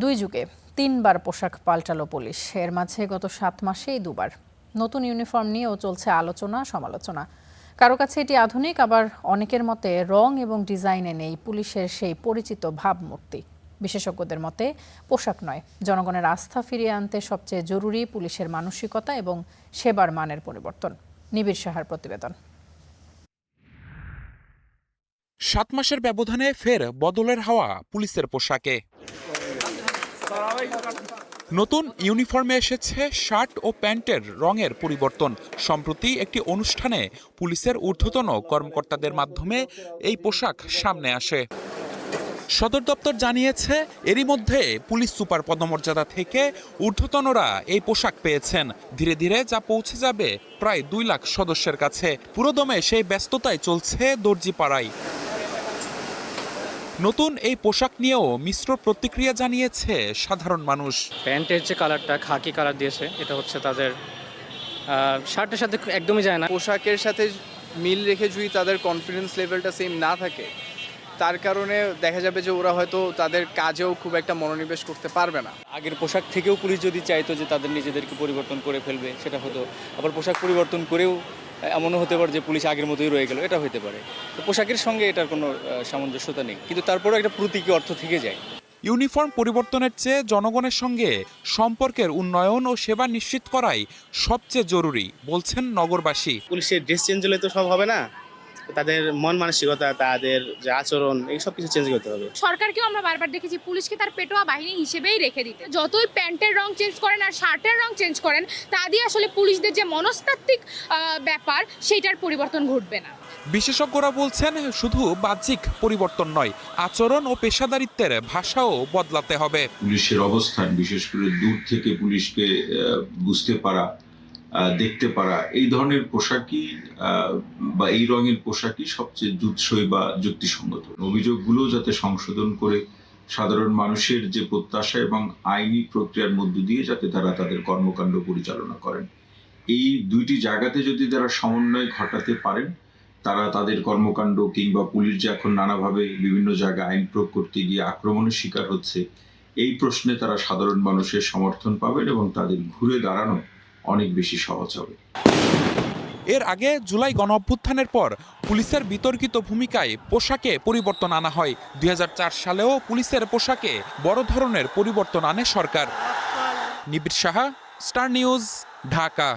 দুই যুগে 3 বার পোশাক পাল্টালো পুলিশ। এর মাঝে গত 7 মাসেই 2 বার নতুন ইউনিফর্ম নিয়েও চলছে আলোচনা সমালোচনা। কারো কাছে এটি আধুনিক, আবার অনেকের মতে রং এবং ডিজাইনে নেই পুলিশের সেই পরিচিত ভাবমূর্তি। বিশেষজ্ঞদের মতে পোশাক নয়, জনগণের আস্থা ফিরিয়ে আনতে সবচেয়ে জরুরি পুলিশের মানসিকতা এবং সেবার মানের পরিবর্তন। নিবিড় সাহার প্রতিবেদন। 7 মাসের ব্যবধানে ফের বদলের হাওয়া পুলিশের পোশাকে। নতুন ইউনিফর্মে এসেছে শার্ট ও প্যান্টের রঙের পরিবর্তন। সম্প্রতি একটি অনুষ্ঠানে পুলিশের ঊর্ধ্বতন কর্মকর্তাদের মাধ্যমে এই পোশাক সামনে আসে। সদর দপ্তর জানিয়েছে, এরই মধ্যে পুলিশ সুপার পদমর্যাদা থেকে ঊর্ধ্বতনরা এই পোশাক পেয়েছেন। ধীরে ধীরে যা পৌঁছে যাবে প্রায় 2 লাখ সদস্যের কাছে। পুরোদমে সেই ব্যস্ততায় চলছে দর্জিপাড়ায়। নতুন এই পোশাক নিয়েও মিশ্র প্রতিক্রিয়া জানিয়েছে সাধারণ মানুষ। প্যান্টের যে কালারটা খাকি কালার দিয়েছে, এটা হচ্ছে তাদের শার্টের সাথে একদমই যায় না। পোশাকের সাথে মিল রেখে যদি তাদের কনফিডেন্স লেভেলটা সেম না থাকে, তার কারণে দেখা যাবে যে ওরা হয়তো তাদের কাজেও খুব একটা মনোনিবেশ করতে পারবে না। আগের পোশাক থেকেও পুলিশ যদি চাইতো যে তাদের নিজেদেরকে পরিবর্তন করে ফেলবে, সেটা হতো। আবার পোশাক পরিবর্তন করেও এমনও হতে পারে যে পুলিশ আগের মতোই রয়ে গেল, এটা হতে পারে। তো পোশাকের সঙ্গে এটার কোনো সামঞ্জস্যতা নেই, কিন্তু তারপরেও একটা প্রতীকী অর্থ থেকে যায়। ইউনিফর্ম পরিবর্তনের চেয়ে জনগণের সঙ্গে সম্পর্কের উন্নয়ন ও সেবা নিশ্চিত করাই সবচেয়ে জরুরি বলছেন নগরবাসী। পুলিশের ড্রেস চেঞ্জ হলে তো সব হবে না, তাদের মন মানসিকতা, তাদের যে আচরণ, এই সব কিছু চেঞ্জ করতে হবে। সরকারকেও আমরা বারবার দেখেছি পুলিশকে তার পেটোয়া বাহিনী হিসেবেই রেখে দিতে। যতই প্যান্টের রং চেঞ্জ করেন আর শার্টের রং চেঞ্জ করেন, তা দিয়ে আসলে পুলিশদের যে মনস্তাত্ত্বিক ব্যাপার, সেইটার পরিবর্তন ঘটবে না। বিশেষজ্ঞরা বলছেন, শুধু বাহ্যিক পরিবর্তন নয়, আচরণ ও পেশাদারিত্বের ভাষাও বদলাতে হবে। পুলিশের অবস্থান, বিশেষ করে দূর থেকে পুলিশকে বুঝতে পারা, দেখতে পারা, এই ধরনের পোশাকই বা এই রঙের পোশাকই সবচেয়ে জুৎসই বা যুক্তিসঙ্গত। অভিযোগগুলো যাতে সংশোধন করে সাধারণ মানুষের যে প্রত্যাশা এবং আইনি প্রক্রিয়ার মধ্য দিয়ে যাতে তারা তাদের কর্মকাণ্ড পরিচালনা করেন, এই দুইটি জায়গাতে যদি তারা সমন্বয় ঘটাতে পারেন, তারা তাদের কর্মকাণ্ড কিংবা পুলিশ যে এখন নানাভাবে বিভিন্ন জায়গায় আইন প্রয়োগ করতে গিয়ে আক্রমণের শিকার হচ্ছে, এই প্রশ্নে তারা সাধারণ মানুষের সমর্থন পাবেন এবং তাদের ঘুরে দাঁড়ানো অনেক বেশি সহজ হবে। এর আগে জুলাই গণঅভ্যুত্থানের পর পুলিশের বিতর্কিত ভূমিকায় পোশাকে পরিবর্তন আনা হয়। 2004 সালেও পুলিশের পোশাকে বড় ধরনের পরিবর্তন আনে সরকার। নিবিড় সাহা, স্টার নিউজ, ঢাকা।